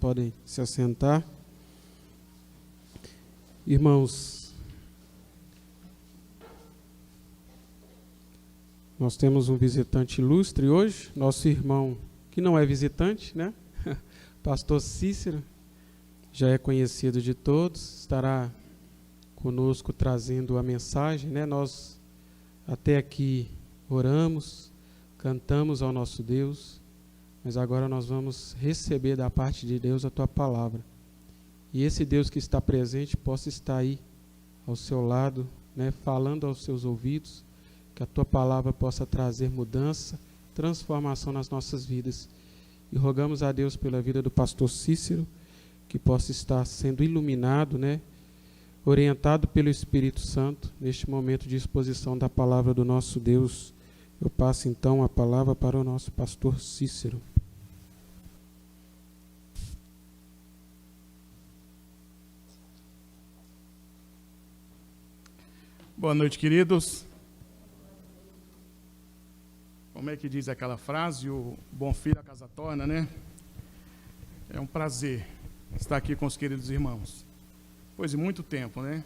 podem se assentar. Irmãos, nós temos um visitante ilustre hoje, nosso irmão, que não é visitante, né? Pastor Cícero, já é conhecido de todos, estará conosco trazendo a mensagem, né? Nós até aqui oramos, cantamos ao nosso Deus, mas agora nós vamos receber da parte de Deus a tua palavra. E esse Deus que está presente possa estar aí ao seu lado, né, falando aos seus ouvidos, que a tua palavra possa trazer mudança, transformação nas nossas vidas. E rogamos a Deus pela vida do pastor Cícero, que possa estar sendo iluminado, né, orientado pelo Espírito Santo, neste momento de exposição da palavra do nosso Deus. Eu passo então a palavra para o nosso pastor Cícero. Boa noite, queridos. Como é que diz aquela frase? O bom filho a casa torna, né? É um prazer estar aqui com os queridos irmãos. Depois de muito tempo, né?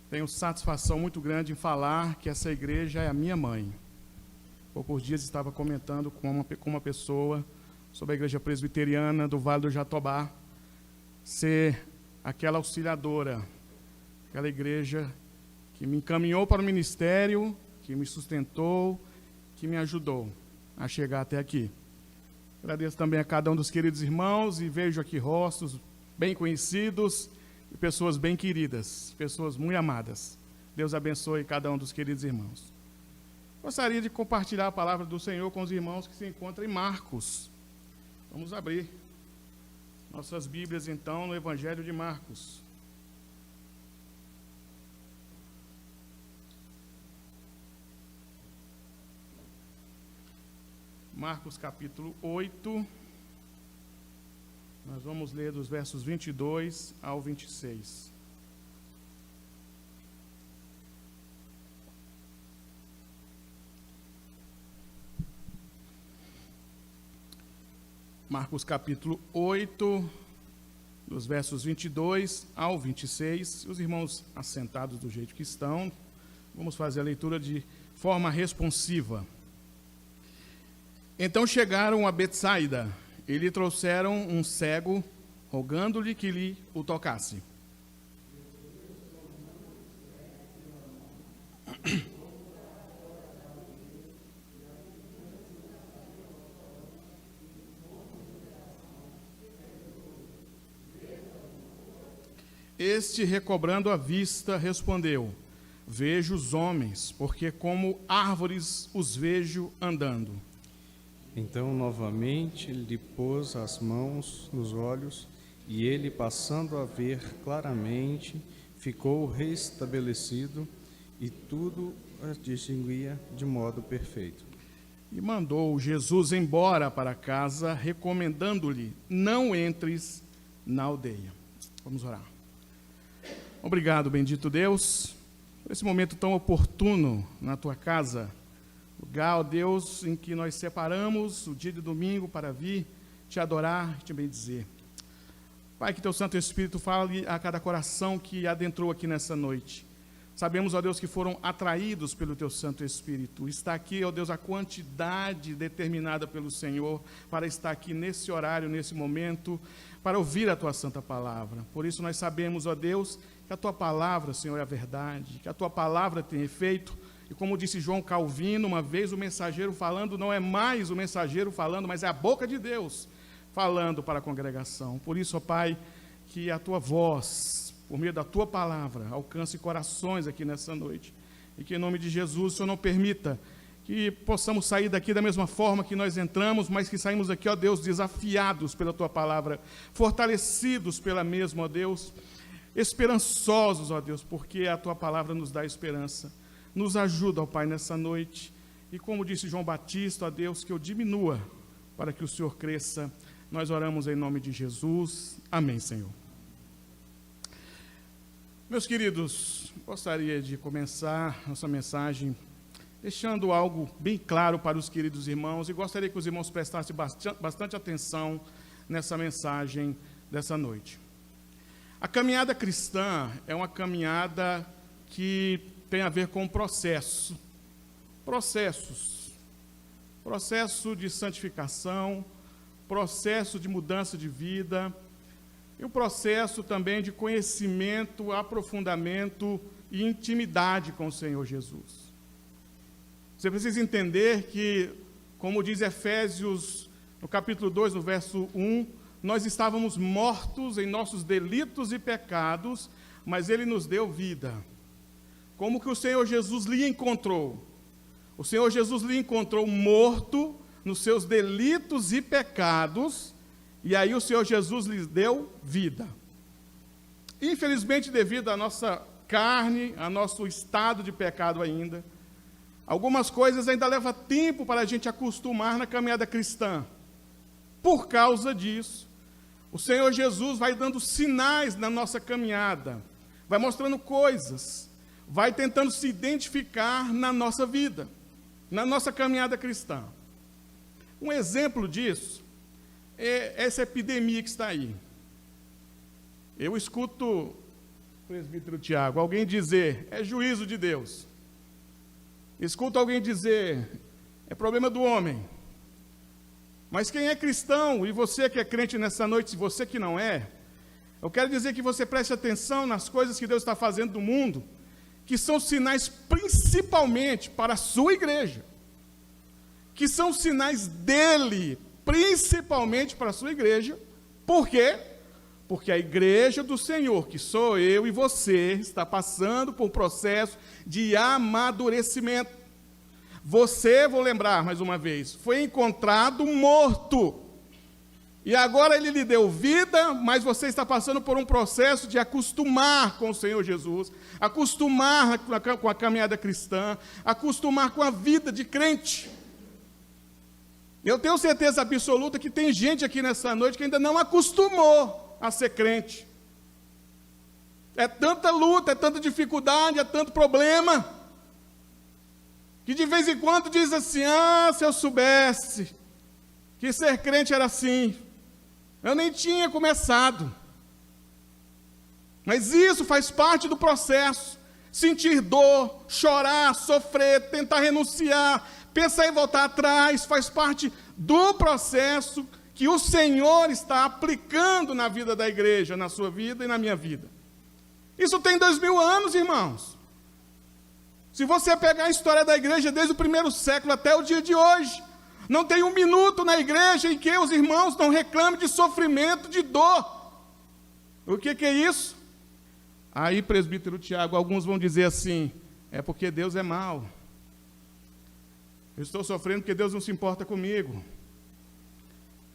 Tenho satisfação muito grande em falar que essa igreja é a minha mãe. Poucos dias estava comentando com uma pessoa sobre a igreja presbiteriana do Vale do Jatobá ser aquela auxiliadora, aquela igreja que me encaminhou para o ministério, que me sustentou, que me ajudou a chegar até aqui. Agradeço também a cada um dos queridos irmãos e vejo aqui rostos bem conhecidos e pessoas bem queridas, pessoas muito amadas. Deus abençoe cada um dos queridos irmãos. Gostaria de compartilhar a palavra do Senhor com os irmãos que se encontram em Marcos. Vamos abrir nossas Bíblias, então, no Evangelho de Marcos. Marcos capítulo 8, nós vamos ler dos versos 22 ao 26. Marcos capítulo 8, dos versos 22 ao 26. Os irmãos assentados do jeito que estão, vamos fazer a leitura de forma responsiva. Então chegaram a Betsaida e lhe trouxeram um cego, rogando-lhe que lhe o tocasse. Este, recobrando a vista, respondeu: vejo os homens, porque como árvores os vejo andando. Então, novamente, lhe pôs as mãos nos olhos, e ele, passando a ver claramente, ficou restabelecido, e tudo a distinguia de modo perfeito. E mandou Jesus embora para casa, recomendando-lhe: não entres na aldeia. Vamos orar. Obrigado, bendito Deus, por esse momento tão oportuno na tua casa. Lugar, ó Deus, em que nós separamos o dia de domingo para vir te adorar e te bendizer. Pai, que teu Santo Espírito fale a cada coração que adentrou aqui nessa noite. Sabemos, ó Deus, que foram atraídos pelo teu Santo Espírito. Está aqui, ó Deus, a quantidade determinada pelo Senhor para estar aqui nesse horário, nesse momento, para ouvir a tua santa palavra. Por isso nós sabemos, ó Deus, que a tua palavra, Senhor, é a verdade, que a tua palavra tem efeito. E como disse João Calvino, uma vez o mensageiro falando, não é mais o mensageiro falando, mas é a boca de Deus falando para a congregação. Por isso, ó Pai, que a tua voz, por meio da tua palavra, alcance corações aqui nessa noite. E que em nome de Jesus, o Senhor não permita que possamos sair daqui da mesma forma que nós entramos, mas que saímos daqui, ó Deus, desafiados pela tua palavra, fortalecidos pela mesma, ó Deus, esperançosos, ó Deus, porque a tua palavra nos dá esperança. Nos ajuda, ó Pai, nessa noite. E como disse João Batista, ó Deus, que eu diminua para que o Senhor cresça. Nós oramos em nome de Jesus. Amém, Senhor. Meus queridos, gostaria de começar nossa mensagem deixando algo bem claro para os queridos irmãos, e gostaria que os irmãos prestassem bastante atenção nessa mensagem dessa noite. A caminhada cristã é uma caminhada que tem a ver com processos, processo de santificação, processo de mudança de vida, e o processo também de conhecimento, aprofundamento e intimidade com o Senhor Jesus. Você precisa entender que, como diz Efésios, no capítulo 2, no verso 1, nós estávamos mortos em nossos delitos e pecados, mas Ele nos deu vida. Como que o Senhor Jesus lhe encontrou? O Senhor Jesus lhe encontrou morto nos seus delitos e pecados, e aí o Senhor Jesus lhe deu vida. Infelizmente, devido à nossa carne, ao nosso estado de pecado ainda, algumas coisas ainda levam tempo para a gente acostumar na caminhada cristã. Por causa disso, o Senhor Jesus vai dando sinais na nossa caminhada, vai mostrando coisas, vai tentando se identificar na nossa vida, na nossa caminhada cristã. Um exemplo disso é essa epidemia que está aí. Eu escuto, presbítero Tiago, alguém dizer, é juízo de Deus. Escuto alguém dizer, é problema do homem. Mas quem é cristão, e você que é crente nessa noite, se você que não é, eu quero dizer que você preste atenção nas coisas que Deus está fazendo no mundo, que são sinais principalmente para a sua igreja, que são sinais dele, principalmente para a sua igreja. Por quê? Porque a igreja do Senhor, que sou eu e você, está passando por um processo de amadurecimento. Você, vou lembrar mais uma vez, foi encontrado morto. E agora Ele lhe deu vida, mas você está passando por um processo de acostumar com o Senhor Jesus, acostumar com a caminhada cristã, acostumar com a vida de crente. Eu tenho certeza absoluta que tem gente aqui nessa noite que ainda não acostumou a ser crente. É tanta luta, é tanta dificuldade, é tanto problema, que de vez em quando diz assim, se eu soubesse que ser crente era assim, eu nem tinha começado. Mas isso faz parte do processo. Sentir dor, chorar, sofrer, tentar renunciar, pensar em voltar atrás, faz parte do processo que o Senhor está aplicando na vida da igreja, na sua vida e na minha vida. Isso tem 2000 anos, irmãos. Se você pegar a história da igreja desde o primeiro século até o dia de hoje, não tem um minuto na igreja em que os irmãos não reclamem de sofrimento, de dor. O que é isso? Aí, presbítero Tiago, alguns vão dizer assim, é porque Deus é mau. Eu estou sofrendo porque Deus não se importa comigo.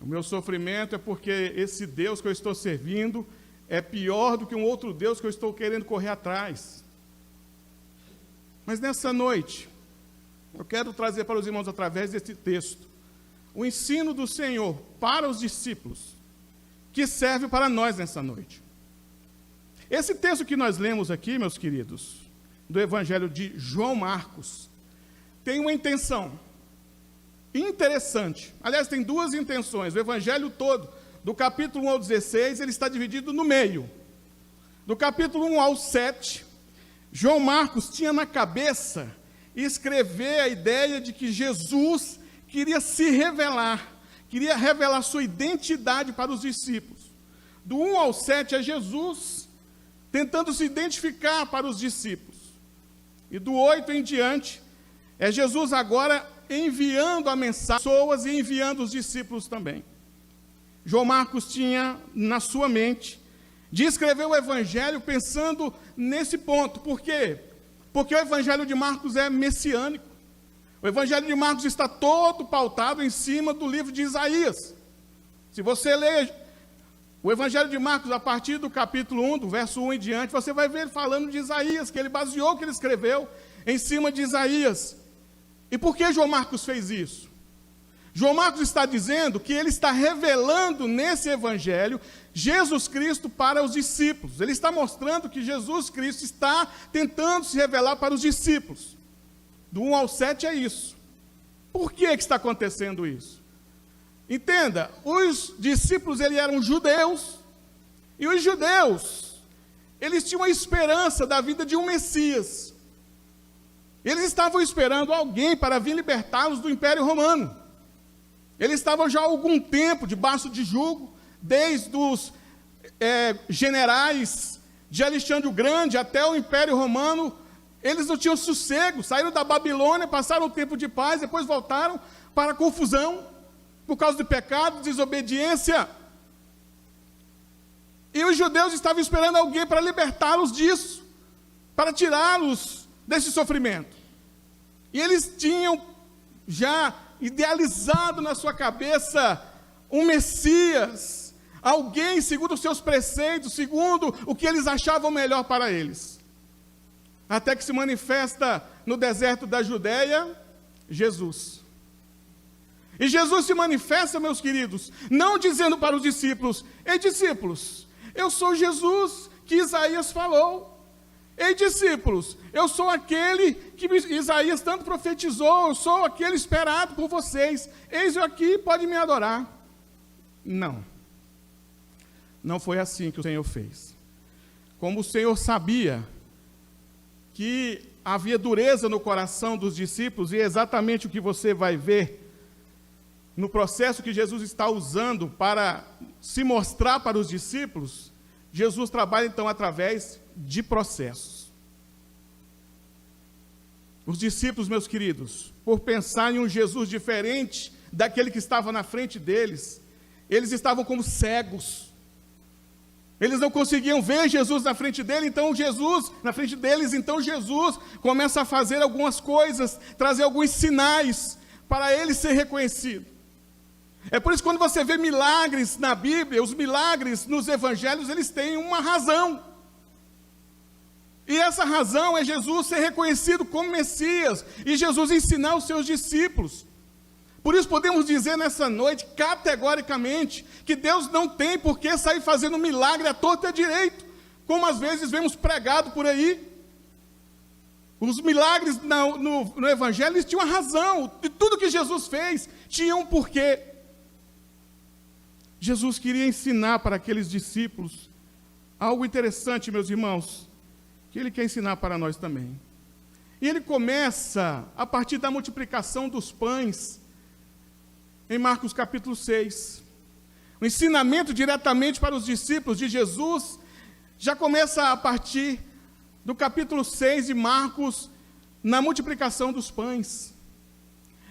O meu sofrimento é porque esse Deus que eu estou servindo é pior do que um outro Deus que eu estou querendo correr atrás. Mas nessa noite, eu quero trazer para os irmãos, através desse texto, o ensino do Senhor para os discípulos, que serve para nós nessa noite. Esse texto que nós lemos aqui, meus queridos, do Evangelho de João Marcos, tem uma intenção interessante. Aliás, tem duas intenções. O Evangelho todo, do capítulo 1 ao 16, ele está dividido no meio. Do capítulo 1 ao 7, João Marcos tinha na cabeça escrever a ideia de que Jesus queria se revelar, queria revelar sua identidade para os discípulos. Do 1 ao 7 é Jesus tentando se identificar para os discípulos. E do 8 em diante, é Jesus agora enviando a mensagem às pessoas e enviando os discípulos também. João Marcos tinha na sua mente de escrever o Evangelho pensando nesse ponto. Por quê? Porque o Evangelho de Marcos é messiânico. O Evangelho de Marcos está todo pautado em cima do livro de Isaías. Se você ler o Evangelho de Marcos a partir do capítulo 1, do verso 1 em diante, você vai ver ele falando de Isaías, que ele baseou o que ele escreveu em cima de Isaías. E por que João Marcos fez isso? João Marcos está dizendo que ele está revelando nesse Evangelho Jesus Cristo para os discípulos. Ele está mostrando que Jesus Cristo está tentando se revelar para os discípulos. Do 1 ao 7 é isso. Por que está acontecendo isso? Entenda, os discípulos eles eram judeus, e os judeus, eles tinham a esperança da vinda de um Messias. Eles estavam esperando alguém para vir libertá-los do Império Romano. Eles estavam já há algum tempo debaixo de jugo, desde os generais de Alexandre o Grande até o Império Romano. Eles não tinham sossego, saíram da Babilônia, passaram um tempo de paz, depois voltaram para a confusão, por causa do pecado, desobediência. E os judeus estavam esperando alguém para libertá-los disso, para tirá-los desse sofrimento. E eles tinham já idealizado na sua cabeça um Messias, alguém segundo os seus preceitos, segundo o que eles achavam melhor para eles. Até que se manifesta no deserto da Judéia, Jesus. E Jesus se manifesta, meus queridos, não dizendo para os discípulos: ei, discípulos, eu sou Jesus que Isaías falou. Ei, discípulos, eu sou aquele que Isaías tanto profetizou, eu sou aquele esperado por vocês. Eis eu aqui, pode me adorar. Não. Não foi assim que o Senhor fez. Como o Senhor sabia que havia dureza no coração dos discípulos, e é exatamente o que você vai ver no processo que Jesus está usando para se mostrar para os discípulos. Jesus trabalha então através de processos. Os discípulos, meus queridos, por pensar em um Jesus diferente daquele que estava na frente deles, eles estavam como cegos. Eles não conseguiam ver Jesus na frente deles, então Jesus começa a fazer algumas coisas, trazer alguns sinais para ele ser reconhecido. É por isso que quando você vê milagres na Bíblia, os milagres nos evangelhos, eles têm uma razão. E essa razão é Jesus ser reconhecido como Messias, e Jesus ensinar aos seus discípulos. Por isso podemos dizer nessa noite, categoricamente, que Deus não tem por que sair fazendo milagre à torta e à direito, como às vezes vemos pregado por aí. Os milagres no Evangelho, eles tinham uma razão, de tudo que Jesus fez, tinha um porquê. Jesus queria ensinar para aqueles discípulos algo interessante, meus irmãos, que Ele quer ensinar para nós também. E Ele começa a partir da multiplicação dos pães, em Marcos capítulo 6. O ensinamento diretamente para os discípulos de Jesus já começa a partir do capítulo 6 de Marcos, na multiplicação dos pães.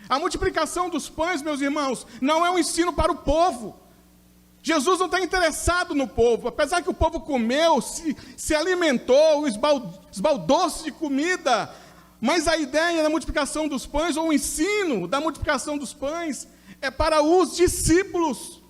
A multiplicação dos pães, meus irmãos, não é um ensino para o povo. Jesus não está interessado no povo, apesar que o povo comeu, se alimentou, esbaldou-se de comida, mas a ideia da multiplicação dos pães, ou o ensino da multiplicação dos pães, é para os discípulos.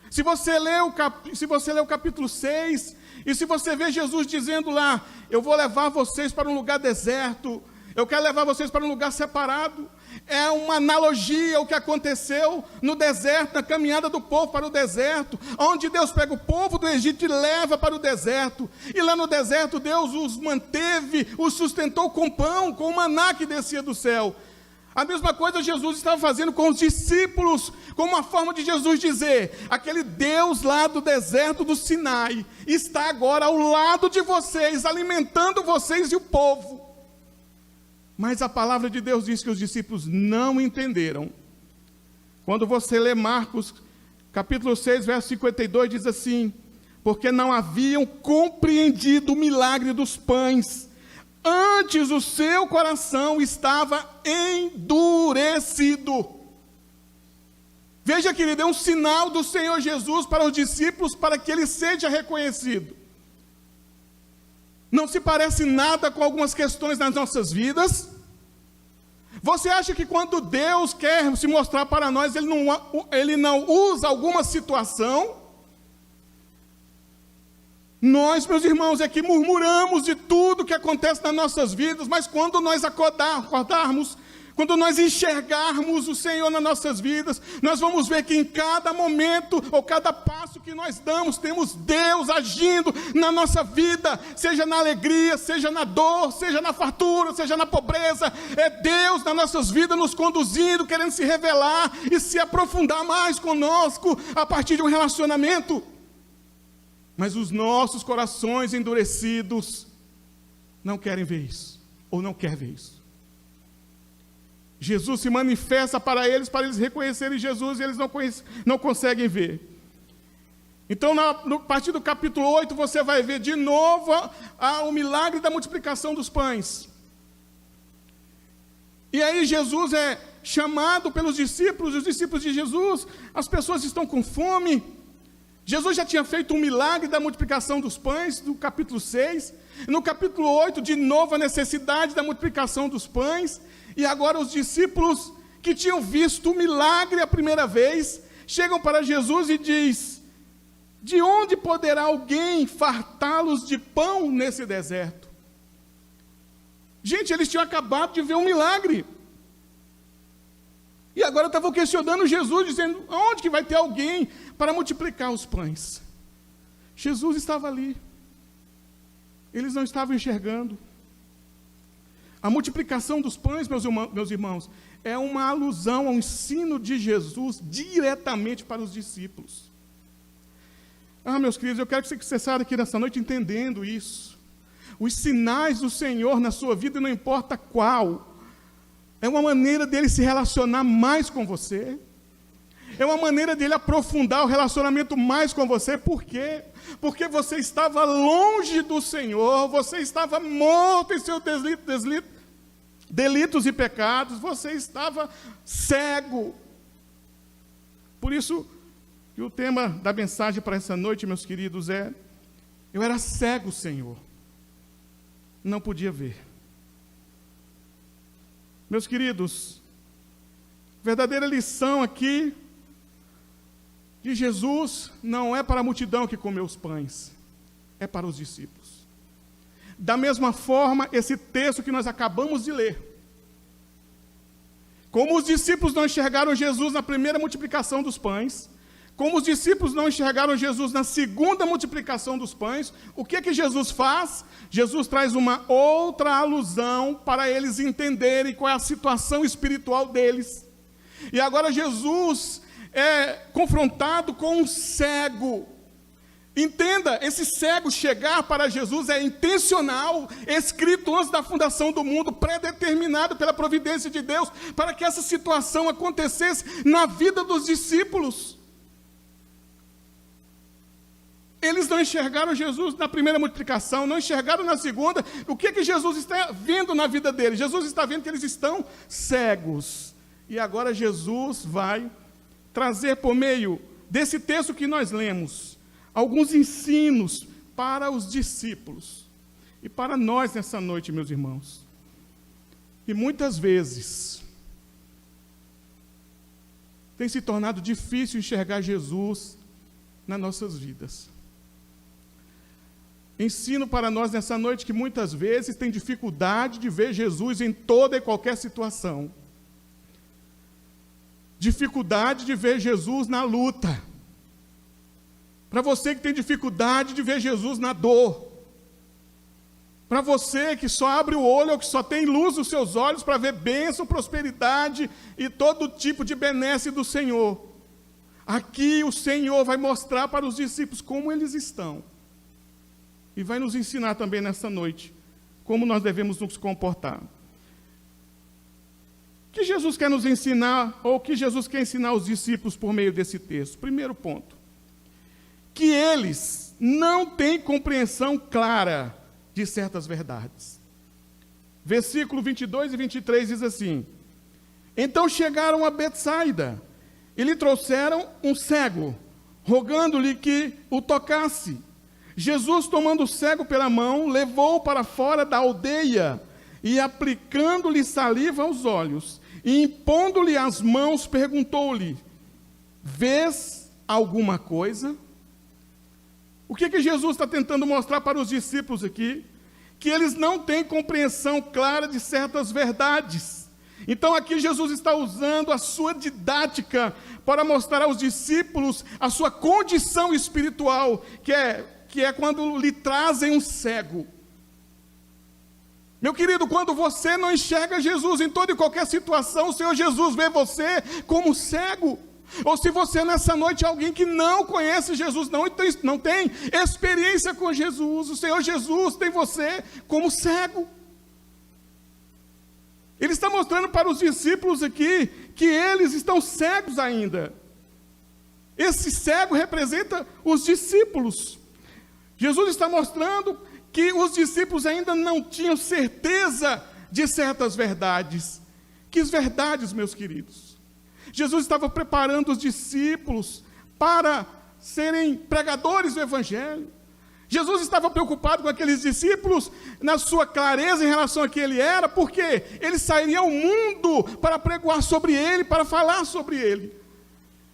Se você lê o capítulo 6, e se você vê Jesus dizendo lá: eu vou levar vocês para um lugar deserto, eu quero levar vocês para um lugar separado, é uma analogia ao que aconteceu no deserto, na caminhada do povo para o deserto, onde Deus pega o povo do Egito e leva para o deserto, e lá no deserto Deus os manteve, os sustentou com pão, com o maná que descia do céu. A mesma coisa Jesus estava fazendo com os discípulos, como uma forma de Jesus dizer: aquele Deus lá do deserto do Sinai está agora ao lado de vocês, alimentando vocês e o povo. Mas a palavra de Deus diz que os discípulos não entenderam. Quando você lê Marcos, capítulo 6, verso 52, diz assim: porque não haviam compreendido o milagre dos pães, antes o seu coração estava endurecido. Veja, querido, é um sinal do Senhor Jesus para os discípulos, para que ele seja reconhecido. Não se parece nada com algumas questões nas nossas vidas? Você acha que quando Deus quer se mostrar para nós, Ele não usa alguma situação? Nós, meus irmãos, é que murmuramos de tudo que acontece nas nossas vidas, mas quando nós acordarmos, Quando nós enxergarmos o Senhor nas nossas vidas, nós vamos ver que em cada momento, ou cada passo que nós damos, temos Deus agindo na nossa vida, seja na alegria, seja na dor, seja na fartura, seja na pobreza. É Deus nas nossas vidas nos conduzindo, querendo se revelar e se aprofundar mais conosco a partir de um relacionamento. Mas os nossos corações endurecidos não querem ver isso, ou não querem ver isso. Jesus se manifesta para eles reconhecerem Jesus, e eles não conseguem ver. Então, no partir do capítulo 8, você vai ver de novo o milagre da multiplicação dos pães. E aí Jesus é chamado pelos discípulos, os discípulos de Jesus, as pessoas estão com fome. Jesus já tinha feito um milagre da multiplicação dos pães, no capítulo 6. No capítulo 8, de novo, a necessidade da multiplicação dos pães. E agora os discípulos que tinham visto o milagre a primeira vez, chegam para Jesus e diz: de onde poderá alguém fartá-los de pão nesse deserto? Gente, eles tinham acabado de ver um milagre. E agora estavam questionando Jesus, dizendo: aonde que vai ter alguém para multiplicar os pães? Jesus estava ali. Eles não estavam enxergando. A multiplicação dos pães, meus irmãos, é uma alusão ao ensino de Jesus diretamente para os discípulos. Meus queridos, eu quero que você saia aqui nessa noite entendendo isso. Os sinais do Senhor na sua vida, não importa qual, é uma maneira dele se relacionar mais com você. É uma maneira dele aprofundar o relacionamento mais com você. Por quê? Porque você estava longe do Senhor, você estava morto em seus delitos e pecados, você estava cego. Por isso, que o tema da mensagem para essa noite, meus queridos, é: eu era cego, Senhor, não podia ver. Meus queridos, verdadeira lição aqui de Jesus não é para a multidão que comeu os pães, é para os discípulos. Da mesma forma, esse texto que nós acabamos de ler, como os discípulos não enxergaram Jesus na primeira multiplicação dos pães, como os discípulos não enxergaram Jesus na segunda multiplicação dos pães, o que Jesus faz? Jesus traz uma outra alusão para eles entenderem qual é a situação espiritual deles. E agora Jesus é confrontado com um cego. Entenda, esse cego chegar para Jesus é intencional, escrito antes da fundação do mundo, predeterminado pela providência de Deus, para que essa situação acontecesse na vida dos discípulos. Eles não enxergaram Jesus na primeira multiplicação, não enxergaram na segunda. O que Jesus está vendo na vida deles? Jesus está vendo que eles estão cegos. E agora Jesus vai trazer, por meio desse texto que nós lemos, alguns ensinos para os discípulos e para nós nessa noite, meus irmãos. E muitas vezes tem se tornado difícil enxergar Jesus nas nossas vidas. Ensino para nós nessa noite que muitas vezes tem dificuldade de ver Jesus em toda e qualquer situação. Dificuldade de ver Jesus na luta. Para você que tem dificuldade de ver Jesus na dor. Para você que só abre o olho ou que só tem luz nos seus olhos para ver bênção, prosperidade e todo tipo de benesse do Senhor. Aqui o Senhor vai mostrar para os discípulos como eles estão. E vai nos ensinar também nessa noite como nós devemos nos comportar. O que Jesus quer nos ensinar, ou o que Jesus quer ensinar aos discípulos por meio desse texto? Primeiro ponto, que eles não têm compreensão clara de certas verdades. Versículo 22 e 23 diz assim: então chegaram a Betsaida, e lhe trouxeram um cego, rogando-lhe que o tocasse. Jesus, tomando o cego pela mão, levou-o para fora da aldeia, e aplicando-lhe saliva aos olhos, e impondo-lhe as mãos, perguntou-lhe: vês alguma coisa? O que Jesus está tentando mostrar para os discípulos aqui? Que eles não têm compreensão clara de certas verdades. Então aqui Jesus está usando a sua didática para mostrar aos discípulos a sua condição espiritual, que é quando lhe trazem um cego. Meu querido, quando você não enxerga Jesus em toda e qualquer situação, o Senhor Jesus vê você como cego. Ou se você nessa noite é alguém que não conhece Jesus, não tem experiência com Jesus, o Senhor Jesus tem você como cego. Ele está mostrando para os discípulos aqui que eles estão cegos ainda. Esse cego representa os discípulos. Jesus está mostrando que os discípulos ainda não tinham certeza de certas verdades. Que verdades, meus queridos? Jesus estava preparando os discípulos para serem pregadores do Evangelho. Jesus estava preocupado com aqueles discípulos na sua clareza em relação a quem ele era, porque ele sairia ao mundo para pregoar sobre ele, para falar sobre ele.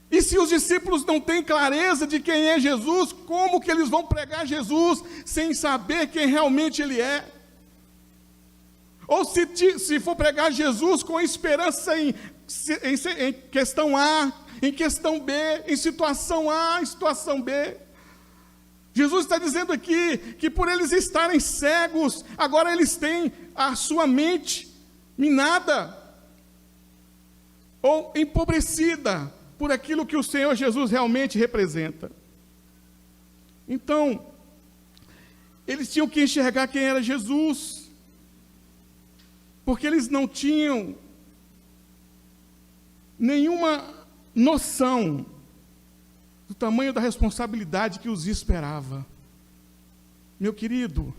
E se os discípulos não têm clareza de quem é Jesus, como que eles vão pregar Jesus sem saber quem realmente ele é? Ou se for pregar Jesus com esperança em questão A, em questão B, em situação A, em situação B. Jesus está dizendo aqui que por eles estarem cegos, agora eles têm a sua mente minada ou empobrecida por aquilo que o Senhor Jesus realmente representa. Então, eles tinham que enxergar quem era Jesus, porque eles não tinham nenhuma noção do tamanho da responsabilidade que os esperava. Meu querido,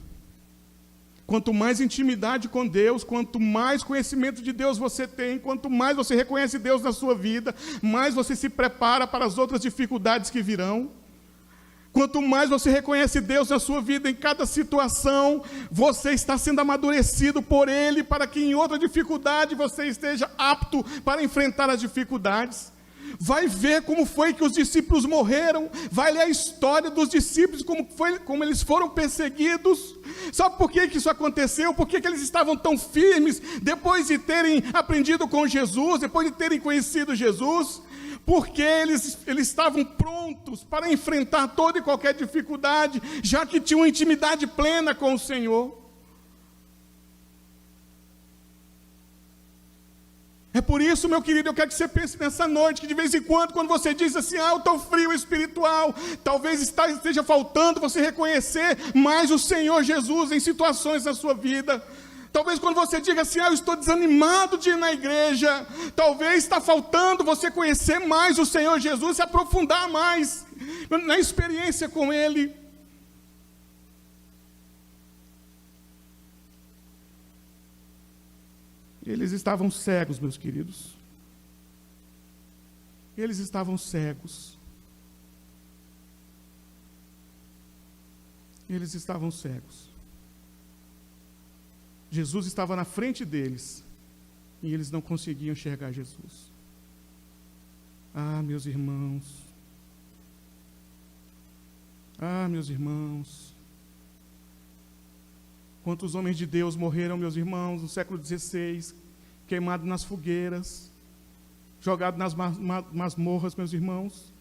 quanto mais intimidade com Deus, quanto mais conhecimento de Deus você tem, quanto mais você reconhece Deus na sua vida, mais você se prepara para as outras dificuldades que virão. Quanto mais você reconhece Deus na sua vida, em cada situação, você está sendo amadurecido por Ele, para que em outra dificuldade você esteja apto para enfrentar as dificuldades. Vai ver como foi que os discípulos morreram, vai ler a história dos discípulos, como eles foram perseguidos. Sabe por que isso aconteceu? Por que eles estavam tão firmes, depois de terem aprendido com Jesus, depois de terem conhecido Jesus? Porque eles estavam prontos para enfrentar toda e qualquer dificuldade, já que tinham intimidade plena com o Senhor. É por isso, meu querido, eu quero que você pense nessa noite, que de vez em quando você diz assim, eu estou frio espiritual, talvez esteja faltando você reconhecer mais o Senhor Jesus em situações da sua vida. Talvez quando você diga assim, eu estou desanimado de ir na igreja, talvez está faltando você conhecer mais o Senhor Jesus, se aprofundar mais na experiência com Ele. Eles estavam cegos, meus queridos. Eles estavam cegos. Eles estavam cegos. Jesus estava na frente deles e eles não conseguiam enxergar Jesus. Ah, meus irmãos. Ah, meus irmãos. Quantos homens de Deus morreram, meus irmãos, no século XVI, queimados nas fogueiras, jogados nas masmorras, meus irmãos.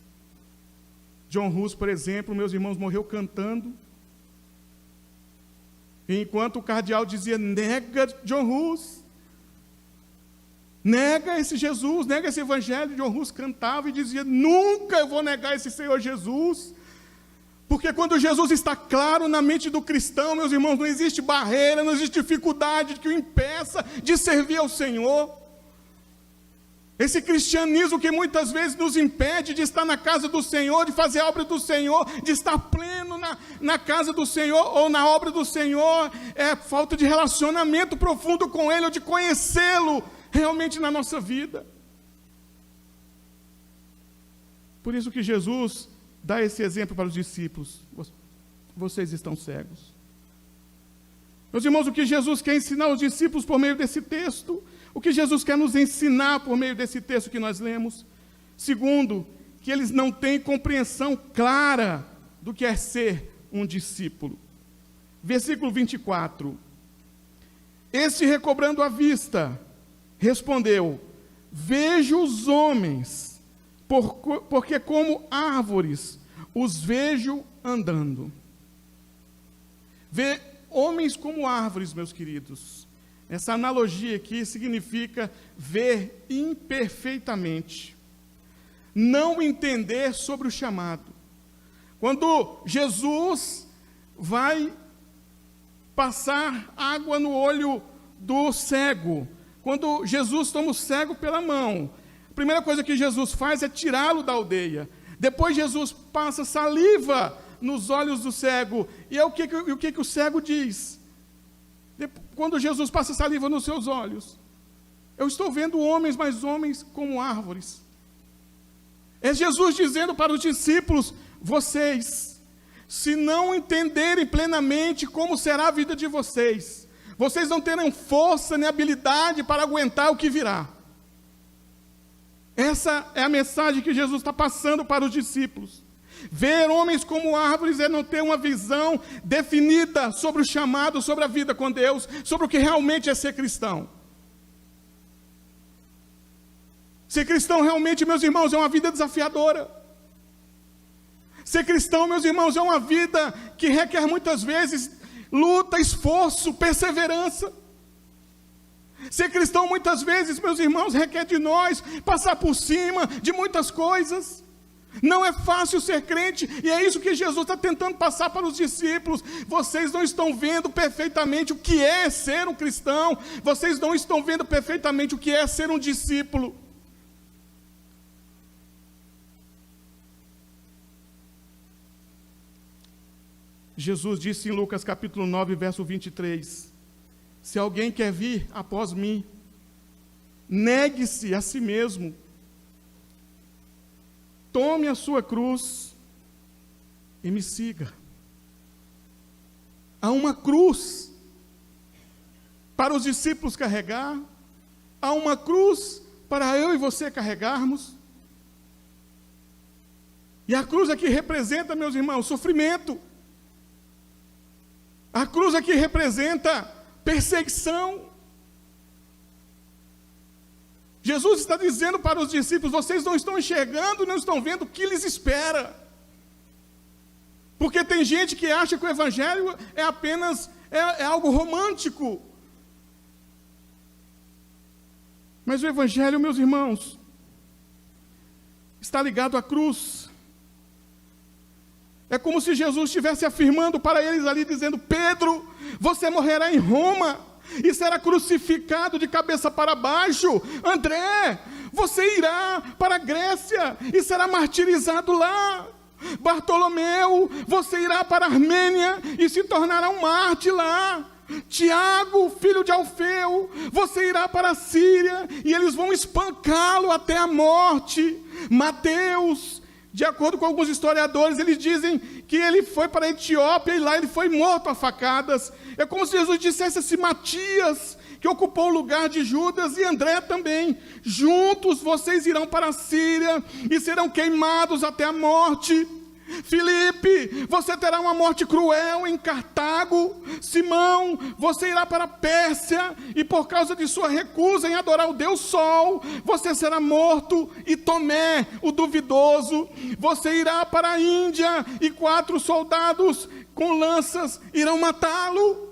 John Hus, por exemplo, meus irmãos, morreu cantando. E enquanto o cardeal dizia, nega John Hus, nega esse Jesus, nega esse evangelho, John Hus cantava e dizia, nunca eu vou negar esse Senhor Jesus. Porque quando Jesus está claro na mente do cristão, meus irmãos, não existe barreira, não existe dificuldade que o impeça de servir ao Senhor. Esse cristianismo que muitas vezes nos impede de estar na casa do Senhor, de fazer a obra do Senhor, de estar pleno na casa do Senhor ou na obra do Senhor, é falta de relacionamento profundo com Ele, ou de conhecê-lo realmente na nossa vida. Por isso que Jesus dá esse exemplo para os discípulos. Vocês estão cegos. Meus irmãos, o que Jesus quer ensinar aos discípulos por meio desse texto? O que Jesus quer nos ensinar por meio desse texto que nós lemos? Segundo, que eles não têm compreensão clara do que é ser um discípulo. Versículo 24. Este, recobrando a vista, respondeu: vejo os homens, porque como árvores os vejo andando. Ver homens como árvores, meus queridos. Essa analogia aqui significa ver imperfeitamente, não entender sobre o chamado. Quando Jesus vai passar água no olho do cego, quando Jesus toma o cego pela mão, a primeira coisa que Jesus faz é tirá-lo da aldeia. Depois Jesus passa saliva nos olhos do cego. E é o que o cego diz? Quando Jesus passa saliva nos seus olhos: eu estou vendo homens, mas homens como árvores. É Jesus dizendo para os discípulos: vocês, se não entenderem plenamente como será a vida de vocês, vocês não terão força nem habilidade para aguentar o que virá. Essa é a mensagem que Jesus está passando para os discípulos. Ver homens como árvores é não ter uma visão definida sobre o chamado, sobre a vida com Deus, sobre o que realmente é ser cristão. Ser cristão realmente, meus irmãos, é uma vida desafiadora. Ser cristão, meus irmãos, é uma vida que requer muitas vezes luta, esforço, perseverança. Ser cristão muitas vezes, meus irmãos, requer de nós passar por cima de muitas coisas. Não é fácil ser crente, e é isso que Jesus está tentando passar para os discípulos. Vocês não estão vendo perfeitamente o que é ser um cristão, vocês não estão vendo perfeitamente o que é ser um discípulo. Jesus disse em Lucas capítulo 9, verso 23, se alguém quer vir após mim, negue-se a si mesmo, tome a sua cruz e me siga. Há uma cruz para os discípulos carregar, há uma cruz para eu e você carregarmos. E a cruz aqui representa, meus irmãos, sofrimento. A cruz aqui representa perseguição. Jesus está dizendo para os discípulos: vocês não estão enxergando, não estão vendo o que lhes espera. Porque tem gente que acha que o evangelho é apenas algo romântico. Mas o evangelho, meus irmãos, está ligado à cruz. É como se Jesus estivesse afirmando para eles ali, dizendo: Pedro, você morrerá em Roma e será crucificado de cabeça para baixo. André, você irá para a Grécia e será martirizado lá. Bartolomeu, você irá para a Armênia e se tornará um mártir lá. Tiago, filho de Alfeu, você irá para a Síria e eles vão espancá-lo até a morte. Mateus, de acordo com alguns historiadores, eles dizem que ele foi para a Etiópia e lá ele foi morto a facadas. É como se Jesus dissesse assim: Matias, que ocupou o lugar de Judas, e André também, juntos vocês irão para a Síria e serão queimados até a morte. Filipe, você terá uma morte cruel em Cartago. Simão, você irá para a Pérsia e por causa de sua recusa em adorar o Deus Sol, você será morto. E Tomé, o duvidoso, você irá para a Índia e 4 soldados com lanças irão matá-lo.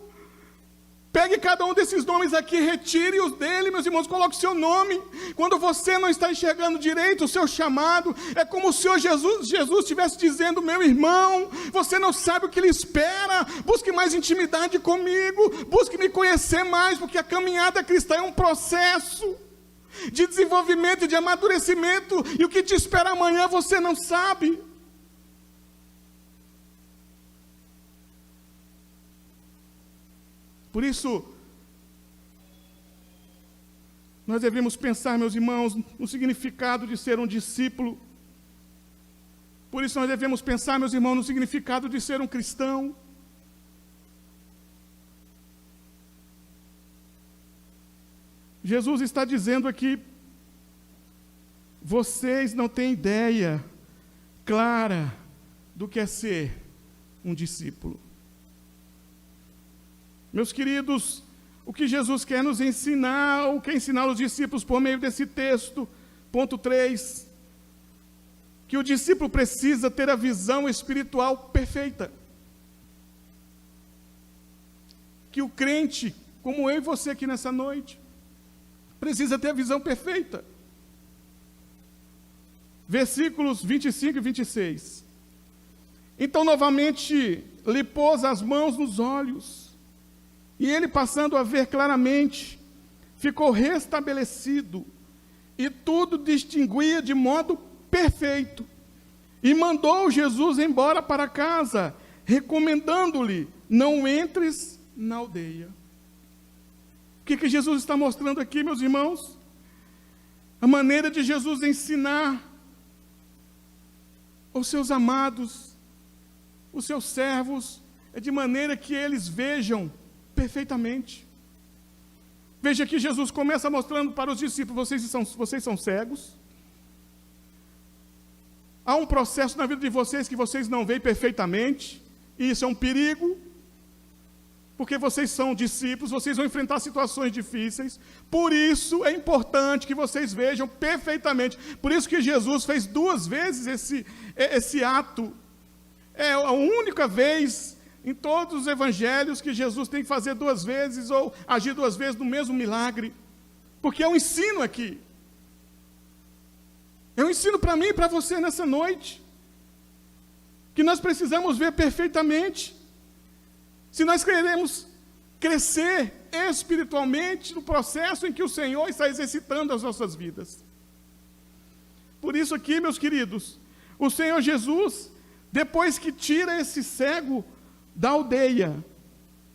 Pegue cada um desses nomes aqui, retire-os dele, meus irmãos, coloque seu nome. Quando você não está enxergando direito o seu chamado, é como o Senhor Jesus estivesse dizendo: meu irmão, você não sabe o que lhe espera, busque mais intimidade comigo, busque me conhecer mais, porque a caminhada cristã é um processo de desenvolvimento e de amadurecimento, e o que te espera amanhã você não sabe. Por isso, nós devemos pensar, meus irmãos, no significado de ser um discípulo. Por isso nós devemos pensar, meus irmãos, no significado de ser um cristão. Jesus está dizendo aqui: vocês não têm ideia clara do que é ser um discípulo. Meus queridos, o que Jesus quer nos ensinar, ou quer ensinar os discípulos por meio desse texto. Ponto 3, que o discípulo precisa ter a visão espiritual perfeita. Que o crente, como eu e você aqui nessa noite, precisa ter a visão perfeita. Versículos 25 e 26. Então, novamente, lhe pôs as mãos nos olhos, e ele, passando a ver claramente, ficou restabelecido, e tudo distinguia de modo perfeito. E mandou Jesus embora para casa, recomendando-lhe: não entres na aldeia. O que Jesus está mostrando aqui, meus irmãos? A maneira de Jesus ensinar os seus amados, os seus servos, é de maneira que eles vejam perfeitamente. Veja que Jesus começa mostrando para os discípulos: vocês são cegos. Há um processo na vida de vocês que vocês não veem perfeitamente, e isso é um perigo, porque vocês são discípulos, vocês vão enfrentar situações difíceis. Por isso é importante que vocês vejam perfeitamente. Por isso que Jesus fez 2 vezes esse ato. É a única vez em todos os evangelhos que Jesus tem que fazer 2 vezes, ou agir 2 vezes no mesmo milagre. Porque é um ensino aqui. É um ensino para mim e para você nessa noite, que nós precisamos ver perfeitamente. Se nós queremos crescer espiritualmente no processo em que o Senhor está exercitando as nossas vidas. Por isso aqui, meus queridos, o Senhor Jesus, depois que tira esse cego da aldeia,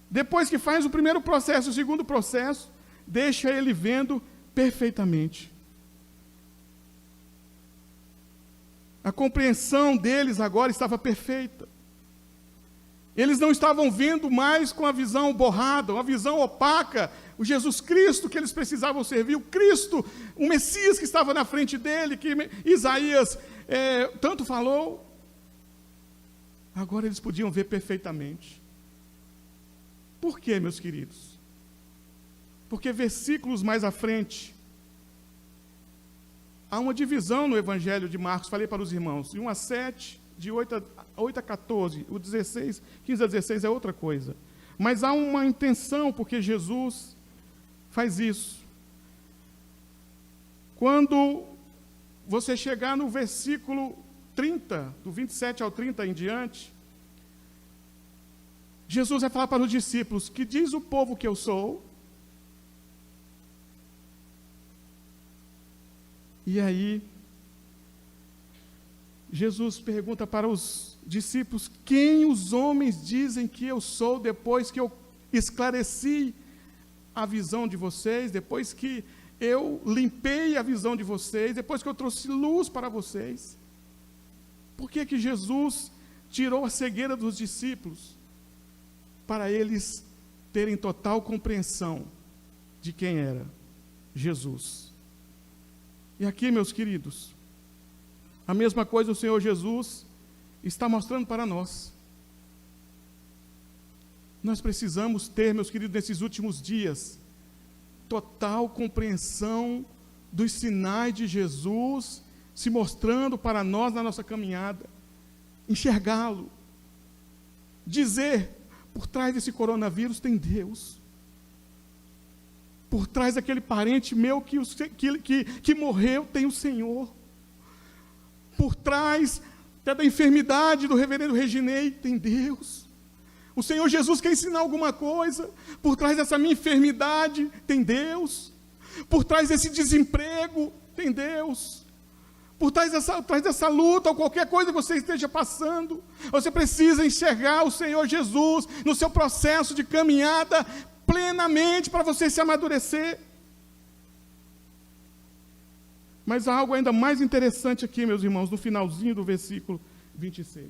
depois que faz o primeiro processo, o segundo processo, deixa ele vendo perfeitamente. A compreensão deles agora estava perfeita. Eles não estavam vendo mais com a visão borrada, uma visão opaca, o Jesus Cristo que eles precisavam servir, o Cristo, o Messias que estava na frente dele, que Isaías tanto falou. Agora eles podiam ver perfeitamente. Por quê, meus queridos? Porque versículos mais à frente, há uma divisão no Evangelho de Marcos, falei para os irmãos, de 1 a 7, de 8 a 14, o 16, 15 a 16 é outra coisa. Mas há uma intenção, porque Jesus faz isso. Quando você chegar no versículo 30, do 27 ao 30 em diante, Jesus vai falar para os discípulos: que diz o povo que eu sou? E aí, Jesus pergunta para os discípulos: quem os homens dizem que eu sou, depois que eu esclareci a visão de vocês, depois que eu limpei a visão de vocês, depois que eu trouxe luz para vocês? Por que que Jesus tirou a cegueira dos discípulos? Para eles terem total compreensão de quem era Jesus. E aqui, meus queridos, a mesma coisa o Senhor Jesus está mostrando para nós. Nós precisamos ter, meus queridos, nesses últimos dias, total compreensão dos sinais de Jesus se mostrando para nós na nossa caminhada. Enxergá-lo. Dizer: por trás desse coronavírus tem Deus. Por trás daquele parente meu que morreu, tem o Senhor. Por trás até da enfermidade do reverendo Reginei, tem Deus. O Senhor Jesus quer ensinar alguma coisa. Por trás dessa minha enfermidade, tem Deus. Por trás desse desemprego, tem Deus. Por trás dessa luta, ou qualquer coisa que você esteja passando, você precisa enxergar o Senhor Jesus no seu processo de caminhada plenamente, para você se amadurecer. Mas há algo ainda mais interessante aqui, meus irmãos, no finalzinho do versículo 26.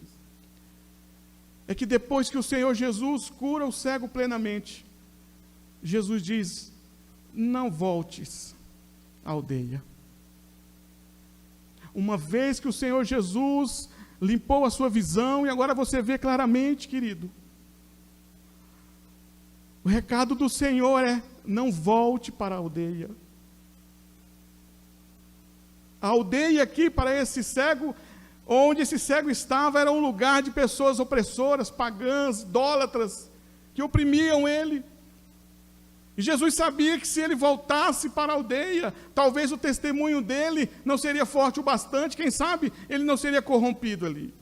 É que depois que o Senhor Jesus cura o cego plenamente, Jesus diz: não voltes à aldeia. Uma vez que o Senhor Jesus limpou a sua visão, e agora você vê claramente, querido, O recado do Senhor é: não volte para a aldeia. A aldeia aqui, para esse cego, onde esse cego estava, era um lugar de pessoas opressoras, pagãs, idólatras, que oprimiam ele. E Jesus sabia que se ele voltasse para a aldeia, talvez o testemunho dele não seria forte o bastante, quem sabe ele não seria corrompido ali.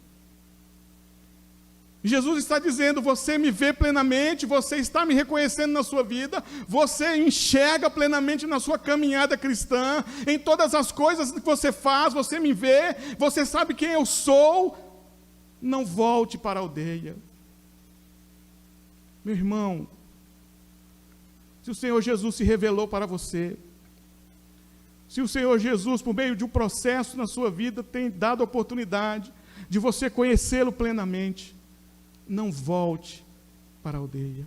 Jesus está dizendo: você me vê plenamente, você está me reconhecendo na sua vida, você enxerga plenamente na sua caminhada cristã, em todas as coisas que você faz, você me vê, você sabe quem eu sou. Não volte para a aldeia. Meu irmão, se o Senhor Jesus se revelou para você, se o Senhor Jesus, por meio de um processo na sua vida, tem dado a oportunidade de você conhecê-lo plenamente, não volte para a aldeia.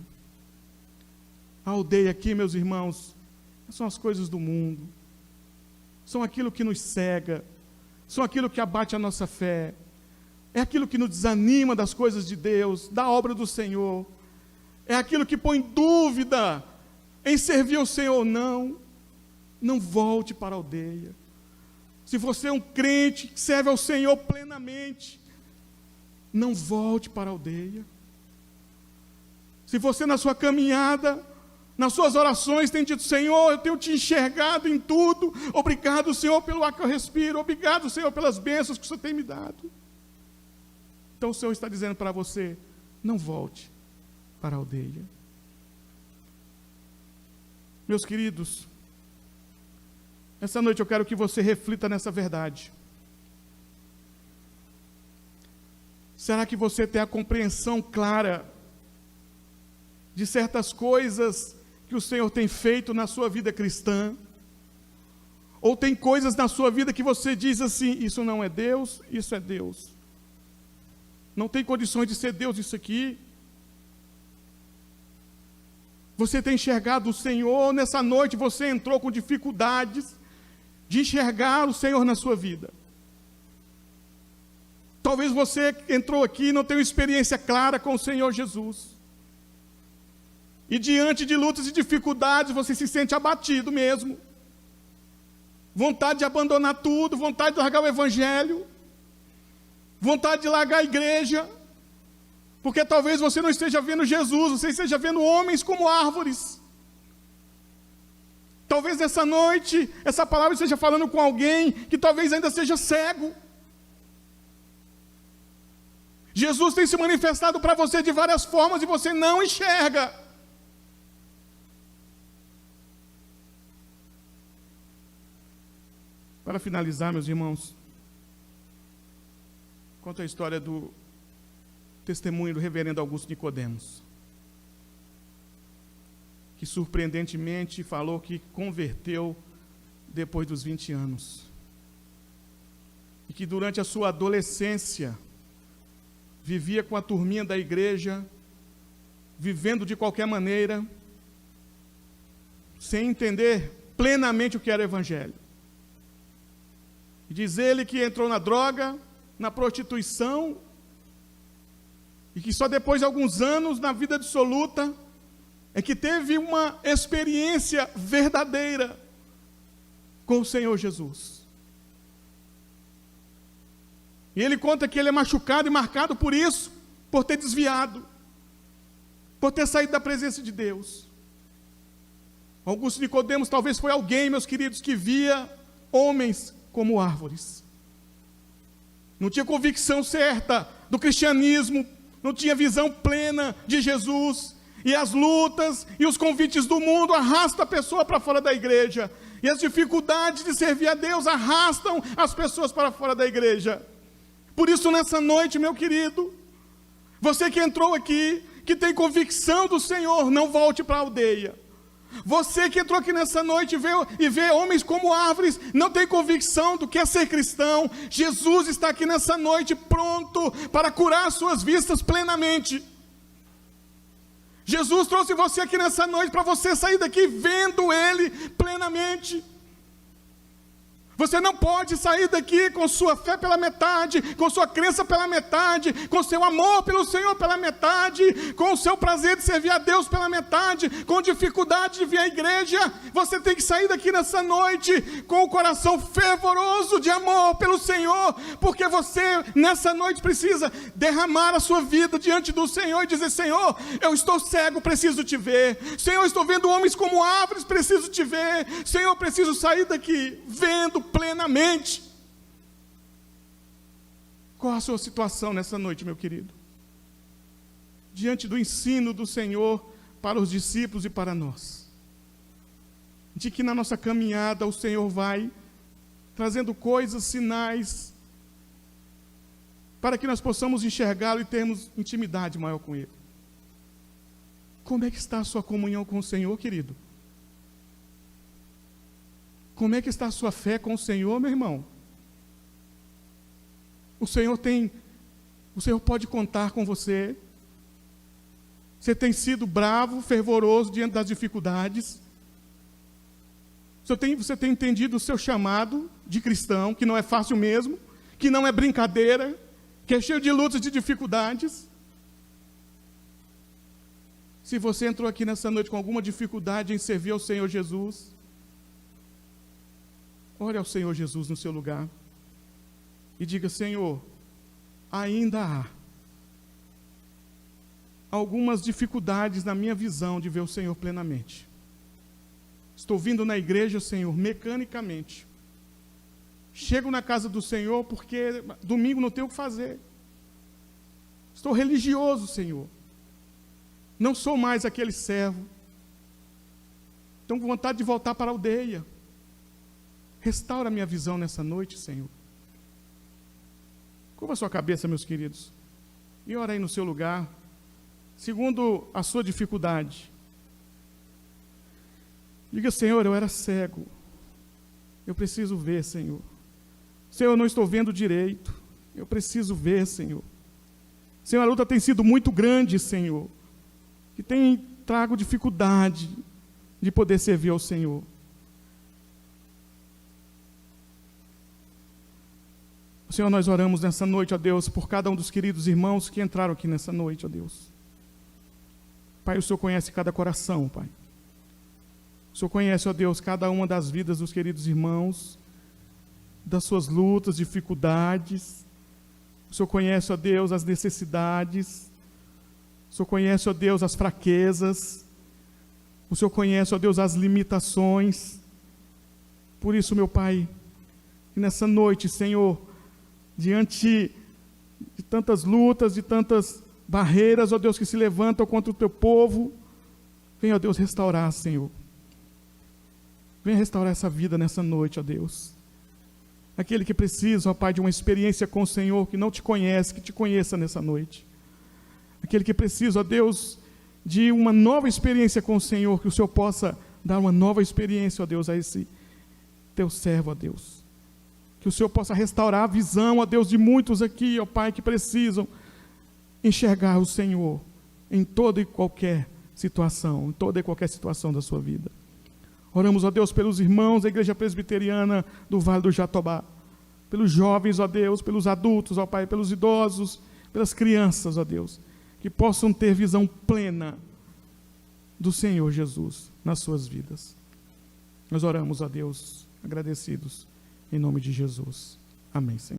A aldeia aqui, meus irmãos, são as coisas do mundo, são aquilo que nos cega, são aquilo que abate a nossa fé, é aquilo que nos desanima das coisas de Deus, da obra do Senhor, é aquilo que põe dúvida em servir ao Senhor ou não. Não volte para a aldeia. Se você é um crente que serve ao Senhor plenamente, não volte para a aldeia. Se você na sua caminhada, nas suas orações tem dito: Senhor, eu tenho te enxergado em tudo, obrigado, Senhor, pelo ar que eu respiro, obrigado, Senhor, pelas bênçãos que o Senhor tem me dado. Então o Senhor está dizendo para você: não volte para a aldeia. Meus queridos, essa noite eu quero que você reflita nessa verdade. Será que você tem a compreensão clara de certas coisas que o Senhor tem feito na sua vida cristã? Ou tem coisas na sua vida que você diz assim: isso não é Deus, isso é Deus. Não tem condições de ser Deus isso aqui. Você tem enxergado o Senhor? Nessa noite você entrou com dificuldades de enxergar o Senhor na sua vida. Talvez você entrou aqui e não tenha uma experiência clara com o Senhor Jesus. E diante de lutas e dificuldades você se sente abatido mesmo. Vontade de abandonar tudo, vontade de largar o Evangelho, vontade de largar a igreja. Porque talvez você não esteja vendo Jesus, você esteja vendo homens como árvores. Talvez nessa noite, essa palavra esteja falando com alguém que talvez ainda seja cego. Jesus tem se manifestado para você de várias formas e você não enxerga. Para finalizar, meus irmãos, conta a história do testemunho do reverendo Augusto Nicodemos, que surpreendentemente falou que converteu depois dos 20 anos. E que durante a sua adolescência vivia com a turminha da igreja, vivendo de qualquer maneira, sem entender plenamente o que era o Evangelho. E diz ele que entrou na droga, na prostituição, e que só depois de alguns anos na vida dissoluta é que teve uma experiência verdadeira com o Senhor Jesus. E ele conta que ele é machucado e marcado por isso, por ter desviado, por ter saído da presença de Deus. Augusto Nicodemos talvez foi alguém, meus queridos, que via homens como árvores. Não tinha convicção certa do cristianismo, não tinha visão plena de Jesus. E as lutas e os convites do mundo arrastam a pessoa para fora da igreja. E as dificuldades de servir a Deus arrastam as pessoas para fora da igreja. Por isso, nessa noite, meu querido, você que entrou aqui, que tem convicção do Senhor, não volte para a aldeia. Você que entrou aqui nessa noite e vê homens como árvores, não tem convicção do que é ser cristão, Jesus está aqui nessa noite pronto para curar as suas vistas plenamente. Jesus trouxe você aqui nessa noite para você sair daqui vendo Ele plenamente. Você não pode sair daqui com sua fé pela metade, com sua crença pela metade, com seu amor pelo Senhor pela metade, com o seu prazer de servir a Deus pela metade, com dificuldade de vir à igreja. Você tem que sair daqui nessa noite com o coração fervoroso de amor pelo Senhor, porque você nessa noite precisa derramar a sua vida diante do Senhor e dizer: Senhor, eu estou cego, preciso te ver. Senhor, eu estou vendo homens como árvores, preciso te ver. Senhor, eu preciso sair daqui vendo plenamente. Qual a sua situação nessa noite, meu querido? Diante do ensino do Senhor para os discípulos e para nós, de que na nossa caminhada o Senhor vai trazendo coisas, sinais, para que nós possamos enxergá-lo e termos intimidade maior com Ele. Como é que está a sua comunhão com o Senhor, querido? Como é que está a sua fé com o Senhor, meu irmão? O Senhor pode contar com você. Você tem sido bravo, fervoroso diante das dificuldades. Você tem entendido o seu chamado de cristão, que não é fácil mesmo, que não é brincadeira, que é cheio de lutas e de dificuldades. Se você entrou aqui nessa noite com alguma dificuldade em servir ao Senhor Jesus, ore ao Senhor Jesus no seu lugar e diga: Senhor, ainda há algumas dificuldades na minha visão de ver o Senhor plenamente. Estou vindo na igreja, Senhor, mecanicamente. Chego na casa do Senhor porque domingo não tenho o que fazer. Estou religioso, Senhor. Não sou mais aquele servo. Estou com vontade de voltar para a aldeia. Restaura a minha visão nessa noite, Senhor. Curva a sua cabeça, meus queridos, e ora aí no seu lugar, segundo a sua dificuldade. Diga: Senhor, eu era cego, eu preciso ver, Senhor. Senhor, eu não estou vendo direito, eu preciso ver, Senhor. Senhor, a luta tem sido muito grande, Senhor, que tem trago dificuldade de poder servir ao Senhor. Senhor, nós oramos nessa noite, ó Deus, por cada um dos queridos irmãos que entraram aqui nessa noite, ó Deus. Pai, o Senhor conhece cada coração, Pai. O Senhor conhece, ó Deus, cada uma das vidas dos queridos irmãos, das suas lutas, dificuldades. O Senhor conhece, ó Deus, as necessidades. O Senhor conhece, ó Deus, as fraquezas. O Senhor conhece, ó Deus, as limitações. Por isso, meu Pai, que nessa noite, Senhor, diante de tantas lutas, de tantas barreiras, ó Deus, que se levantam contra o teu povo, venha, ó Deus, restaurar, Senhor. Venha restaurar essa vida nessa noite, ó Deus. Aquele que precisa, ó Pai, de uma experiência com o Senhor, que não te conhece, que te conheça nessa noite. Aquele que precisa, ó Deus, de uma nova experiência com o Senhor, que o Senhor possa dar uma nova experiência, ó Deus, a esse teu servo, ó Deus. Que o Senhor possa restaurar a visão, ó Deus, de muitos aqui, ó Pai, que precisam enxergar o Senhor em toda e qualquer situação, em toda e qualquer situação da sua vida. Oramos, ó Deus, pelos irmãos da Igreja Presbiteriana do Vale do Jatobá, pelos jovens, ó Deus, pelos adultos, ó Pai, pelos idosos, pelas crianças, ó Deus, que possam ter visão plena do Senhor Jesus nas suas vidas. Nós oramos, ó Deus, agradecidos, em nome de Jesus. Amém, Senhor.